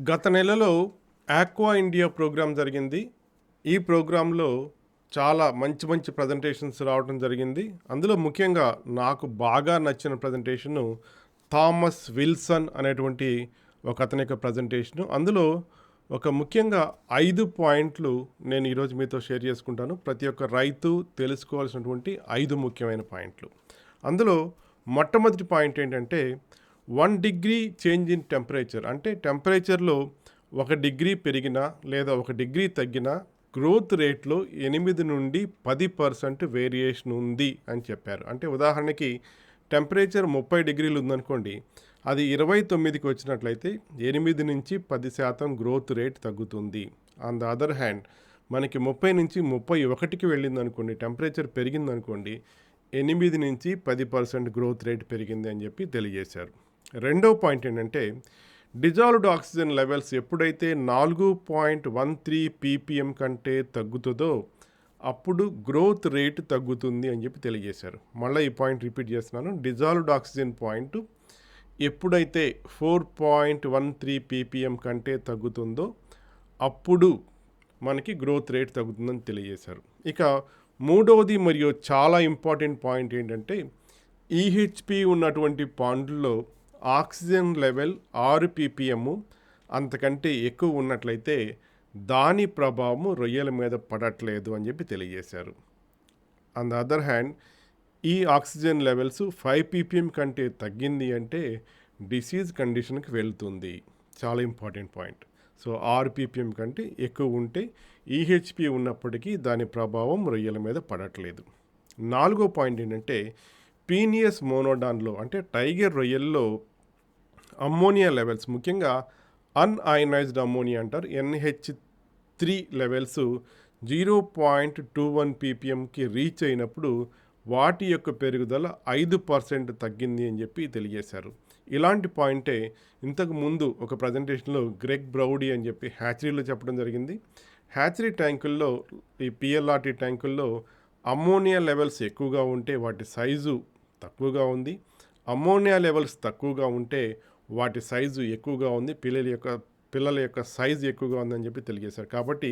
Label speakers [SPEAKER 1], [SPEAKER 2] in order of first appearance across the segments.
[SPEAKER 1] గత నెలలో aqua India programme జరిగింది. ఈ ప్రోగ్రాంలో చాలా మంచి మంచి ప్రజెంటేషన్స్ రావడం జరిగింది. అందులో ముఖ్యంగా నాకు బాగా నచ్చిన ప్రజెంటేషను థామస్ విల్సన్ అనేటువంటి ఒకతని యొక్క ప్రజెంటేషను. అందులో ఒక ముఖ్యంగా 5 పాయింట్లు నేను ఈరోజు మీతో షేర్ చేసుకుంటాను. ప్రతి ఒక్క రైతు తెలుసుకోవాల్సినటువంటి 5 ముఖ్యమైన పాయింట్లు. అందులో మొట్టమొదటి పాయింట్ ఏంటంటే 1 డిగ్రీ చేంజ్ ఇన్ టెంపరేచర్, అంటే టెంపరేచర్‌లో 1 డిగ్రీ పెరిగినా లేదా 1 డిగ్రీ తగ్గినా గ్రోత్ రేట్‌లో 8-10% వేరియేషన్ ఉంది అని చెప్పారు. అంటే ఉదాహరణకి టెంపరేచర్ 30 డిగ్రీలు ఉందనుకోండి, అది 29కి వచ్చినట్లయితే 8-10% గ్రోత్ రేట్ తగ్గుతుంది. ఆన్ ద అదర్ హ్యాండ్ మనకి 30-31కి వెళ్ళిందనుకోండి, టెంపరేచర్ పెరిగిందనుకోండి, 8-10% గ్రోత్ రేట్ పెరిగింది అని చెప్పి తెలియజేశారు. రెండో పాయింట్ ఏంటంటే డిజాల్వ్డ్ ఆక్సిజన్ లెవెల్స్ ఎప్పుడైతే 4.13 పీపీఎం కంటే తగ్గుతుందో అప్పుడు గ్రోత్ రేట్ తగ్గుతుంది అని చెప్పి తెలియజేశారు. మళ్ళీ ఈ పాయింట్ రిపీట్ చేస్తున్నాను. డిజాల్వ్డ్ ఆక్సిజన్ పాయింట్ ఎప్పుడైతే 4.13 పీపీఎం కంటే తగ్గుతుందో అప్పుడు మనకి గ్రోత్ రేట్ తగ్గుతుందని తెలియజేశారు. ఇక మూడవది మరియు చాలా ఇంపార్టెంట్ పాయింట్ ఏంటంటే ఈహెచ్పి ఉన్నటువంటి పాండ్లో ఆక్సిజన్ లెవెల్ 6 పీపీఎం అంతకంటే ఎక్కువ ఉన్నట్లయితే దాని ప్రభావం రొయ్యల మీద పడట్లేదు అని చెప్పి తెలియజేశారు. ఆన్ ద అదర్ హ్యాండ్ ఈ ఆక్సిజన్ లెవెల్స్ 5 పీపీఎం కంటే తగ్గింది అంటే డిసీజ్ కండిషన్కి వెళ్తుంది. చాలా ఇంపార్టెంట్ పాయింట్. సో 6 పీపీఎం కంటే ఎక్కువ ఉంటే ఈహెచ్పి ఉన్నప్పటికీ దాని ప్రభావం రొయ్యల మీద పడట్లేదు. నాలుగో పాయింట్ ఏంటంటే పీనియస్ మోనోడాన్లో, అంటే టైగర్ రొయ్యల్లో అమ్మోనియా లెవెల్స్, ముఖ్యంగా అన్అయనైజ్డ్ అమ్మోనియా అంటారు, NH3 లెవెల్స్ 0.21 పీపీఎంకి రీచ్ అయినప్పుడు వాటి యొక్క పెరుగుదల 5% తగ్గింది అని చెప్పి తెలియజేశారు. ఇలాంటి పాయింటే ఇంతకు ముందు ఒక ప్రజెంటేషన్లో గ్రెగ్ బ్రౌడీ అని చెప్పి హ్యాచరీలో చెప్పడం జరిగింది. హ్యాచరీ ట్యాంకుల్లో, ఈ పిఎల్ఆర్టీ ట్యాంకుల్లో అమ్మోనియా లెవెల్స్ ఎక్కువగా ఉంటే వాటి సైజు తక్కువగా ఉంది, అమ్మోనియా లెవెల్స్ తక్కువగా ఉంటే వాటి సైజు ఎక్కువగా ఉంది, పిల్లల యొక్క సైజు ఎక్కువగా ఉందని చెప్పి తెలియజేశారు. కాబట్టి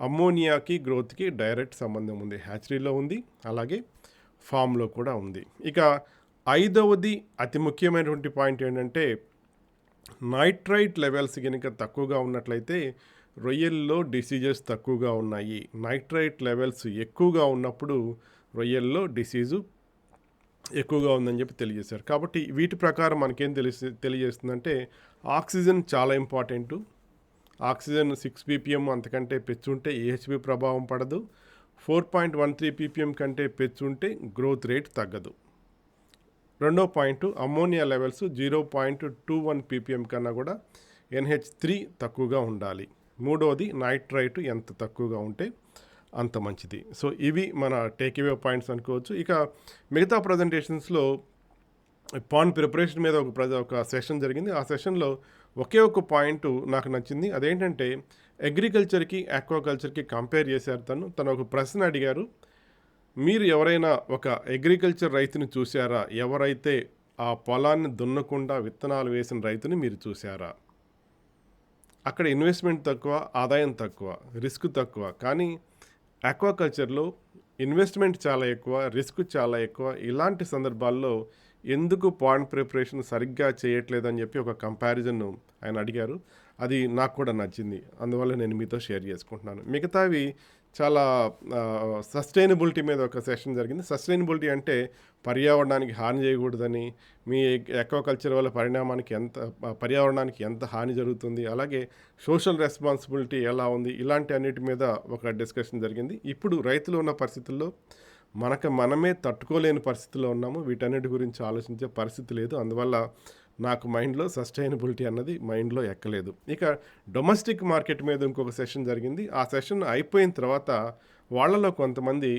[SPEAKER 1] అమ్మోనియాకి గ్రోత్కి డైరెక్ట్ సంబంధం ఉంది. హ్యాచరీలో ఉంది, అలాగే ఫామ్లో కూడా ఉంది. ఇక ఐదవది అతి ముఖ్యమైనటువంటి పాయింట్ ఏంటంటే నైట్రైట్ లెవెల్స్ కనుక తక్కువగా ఉన్నట్లయితే రొయ్యల్లో డిసీజెస్ తక్కువగా ఉన్నాయి. నైట్రైట్ లెవెల్స్ ఎక్కువగా ఉన్నప్పుడు రొయ్యల్లో డిసీజు ఎక్కువగా ఉందని చెప్పి తెలియజేశారు. కాబట్టి వీటి ప్రకారం మనకేం తెలియజేస్తుందంటే ఆక్సిజన్ చాలా ఇంపార్టెంటు. ఆక్సిజన్ 6 పీపీఎం అంతకంటే పెంచుంటే ఏహెచ్బి ప్రభావం పడదు. 4.13 పీపీఎం కంటే పెంచుంటే గ్రోత్ రేట్ తగ్గదు. రెండో పాయింట్ అమ్మోనియా లెవెల్స్ 0.21 పీపీఎం కన్నా కూడా NH3 తక్కువగా ఉండాలి. మూడవది నైట్రైట్ ఎంత తక్కువగా ఉంటే అంత మంచిది. సో ఇవి మన టేక్అవే పాయింట్స్ అనుకోవచ్చు. ఇక మిగతా ప్రజెంటేషన్స్లో పాండ్ ప్రిపరేషన్ మీద ఒక సెషన్ జరిగింది. ఆ సెషన్లో ఒకే ఒక పాయింట్ నాకు నచ్చింది. అదేంటంటే అగ్రికల్చర్కి ఆక్వాకల్చర్కి కంపేర్ చేశారు. తను ఒక ప్రశ్న అడిగారు, మీరు ఎవరైనా ఒక అగ్రికల్చర్ రైతుని చూసారా? ఎవరైతే ఆ పొలాన్ని దున్నకుండా విత్తనాలు వేసిన రైతుని మీరు చూసారా? అక్కడ ఇన్వెస్ట్మెంట్ తక్కువ, ఆదాయం తక్కువ, రిస్క్ తక్కువ. కానీ ఆక్వాకల్చర్లో ఇన్వెస్ట్మెంట్ చాలా ఎక్కువ, రిస్క్ చాలా ఎక్కువ. ఇలాంటి సందర్భాల్లో ఎందుకు పాండ్ ప్రిపరేషన్ సరిగ్గా చేయట్లేదని చెప్పి ఒక కంపారిజన్ ఆయన అడిగారు. అది నాకు కూడా నచ్చింది, అందువల్ల నేను మీతో షేర్ చేసుకుంటున్నాను. మిగతావి చాలా సస్టైనబిలిటీ మీద ఒక సెషన్ జరిగింది. సస్టైనబిలిటీ అంటే పర్యావరణానికి హాని చేయకూడదని, మీ ఆక్వాకల్చర్ వల్ల పర్యావరణానికి ఎంత హాని జరుగుతుంది, అలాగే సోషల్ రెస్పాన్సిబిలిటీ ఎలా ఉంది, ఇలాంటి అన్నిటి మీద ఒక డిస్కషన్ జరిగింది. ఇప్పుడు రైతులు ఉన్న పరిస్థితుల్లో మనమే తట్టుకోలేని పరిస్థితుల్లో ఉన్నాము. వీటన్నిటి గురించి ఆలోచించే పరిస్థితి లేదు. అందువల్ల నాకు మైండ్లో సస్టైనబిలిటీ అన్నది మైండ్లో ఎక్కలేదు. ఇక డొమెస్టిక్ మార్కెట్ మీద ఇంకొక సెషన్ జరిగింది. ఆ సెషన్ అయిపోయిన తర్వాత వాళ్ళలో కొంతమంది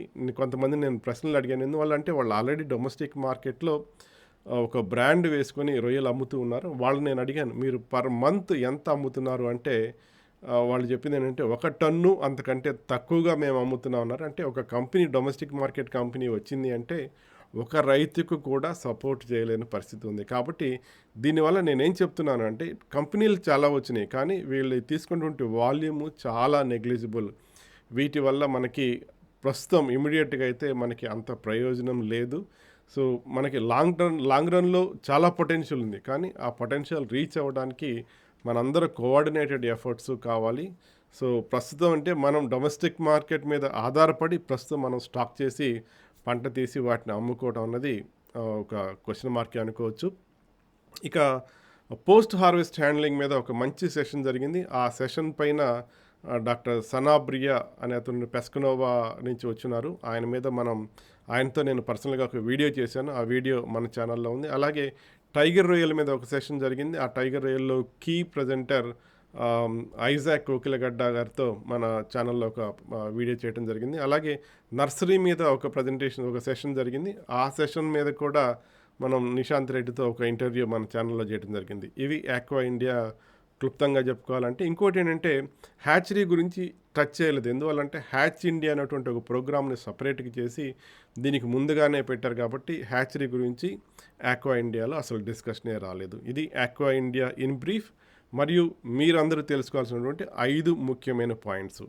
[SPEAKER 1] నేను ప్రశ్నలు అడిగాను. ఎందువల్ల అంటే వాళ్ళు ఆల్రెడీ డొమెస్టిక్ మార్కెట్లో ఒక బ్రాండ్ వేసుకొని రొయ్యలు అమ్ముతూ ఉన్నారు. వాళ్ళు నేను అడిగాను, మీరు పర్ మంత్ ఎంత అమ్ముతున్నారు అంటే వాళ్ళు చెప్పింది ఏంటంటే 1 టన్ను అంతకంటే తక్కువగా మేము అమ్ముతున్నాం అన్నారు. అంటే ఒక కంపెనీ, డొమెస్టిక్ మార్కెట్ కంపెనీ వచ్చింది అంటే ఒక రైతుకు కూడా సపోర్ట్ చేయలేని పరిస్థితి ఉంది. కాబట్టి దీనివల్ల నేనేం చెప్తున్నానంటే కంపెనీలు చాలా వచ్చినాయి. కానీ వీళ్ళు తీసుకున్నటువంటి వాల్యూము చాలా నెగ్లిజిబుల్. వీటి వల్ల మనకి ప్రస్తుతం ఇమ్మీడియేట్‌గా అయితే మనకి అంత ప్రయోజనం లేదు. సో, మనకి లాంగ్ రన్‌లో చాలా పొటెన్షియల్ ఉంది. కానీ ఆ పొటెన్షియల్ రీచ్ అవ్వడానికి మనందరం కోఆర్డినేటెడ్ ఎఫర్ట్స్ కావాలి. సో, ప్రస్తుతం అంటే మనం డొమెస్టిక్ మార్కెట్ మీద ఆధారపడి ప్రస్తుతం మనం స్టాక్ చేసి పంట తీసి వాటిని అమ్ముకోవడం అన్నది ఒక క్వెషన్ మార్కే అనుకోవచ్చు. ఇక పోస్ట్ హార్వెస్ట్ హ్యాండ్లింగ్ మీద ఒక మంచి సెషన్ జరిగింది. ఆ సెషన్ పైన డాక్టర్ సనాబ్రియా అనే అతను పెస్కనోవా నుంచి వచ్చున్నారు. ఆయనతో నేను పర్సనల్‌గా ఒక వీడియో చేశాను. ఆ వీడియో మన ఛానల్‌లో ఉంది. అలాగే టైగర్ రొయ్యల మీద ఒక సెషన్ జరిగింది. ఆ టైగర్ రొయ్యల్లో కీ ప్రెజెంటర్ ఐజాక్ కోకిలగడ్డ గారితో మన ఛానల్‌లో ఒక వీడియో చేయడం జరిగింది. అలాగే నర్సరీ మీద ఒక సెషన్ జరిగింది. ఆ సెషన్ మీద కూడా మనం నిశాంత్ రెడ్డితో ఒక ఇంటర్వ్యూ మన ఛానల్‌లో చేయడం జరిగింది. ఇవి ఆక్వా ఇండియా క్లుప్తంగా చెప్పుకోవాలంటే. ఇంకోటేంటంటే హ్యాచరీ గురించి టచ్ చేయలేదు. ఎందువల్లంటే హ్యాచ్ ఇండియా అనేటువంటి ఒక ప్రోగ్రామ్‌ని సెపరేట్‌గా చేసి దీనికి ముందుగానే పెట్టారు కాబట్టి హ్యాచరీ గురించి ఆక్వా ఇండియాలో అసలు డిస్కషనే రాలేదు. ఇది ఆక్వా ఇండియా ఇన్ బ్రీఫ్. మరియు మీరందరూ తెలుసుకోవాల్సినటువంటి 5 ముఖ్యమైన పాయింట్స్.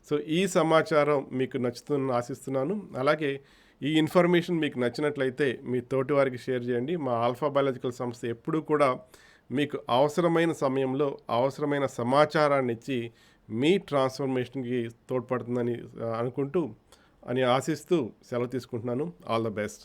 [SPEAKER 1] సో, ఈ సమాచారం మీకు నచ్చుతుందని ఆశిస్తున్నాను. అలాగే ఈ ఇన్ఫర్మేషన్ మీకు నచ్చినట్లయితే మీ తోటి వారికి షేర్ చేయండి. మా ఆల్ఫా బయాలజికల్ సంస్థ ఎప్పుడూ కూడా మీకు అవసరమైన సమయంలో అవసరమైన సమాచారాన్ని ఇచ్చి మీ ట్రాన్స్ఫర్మేషన్‌కి తోడ్పడుతుందని అనుకుంటూ ఆశిస్తూ సెలవు తీసుకుంటున్నాను. All the best.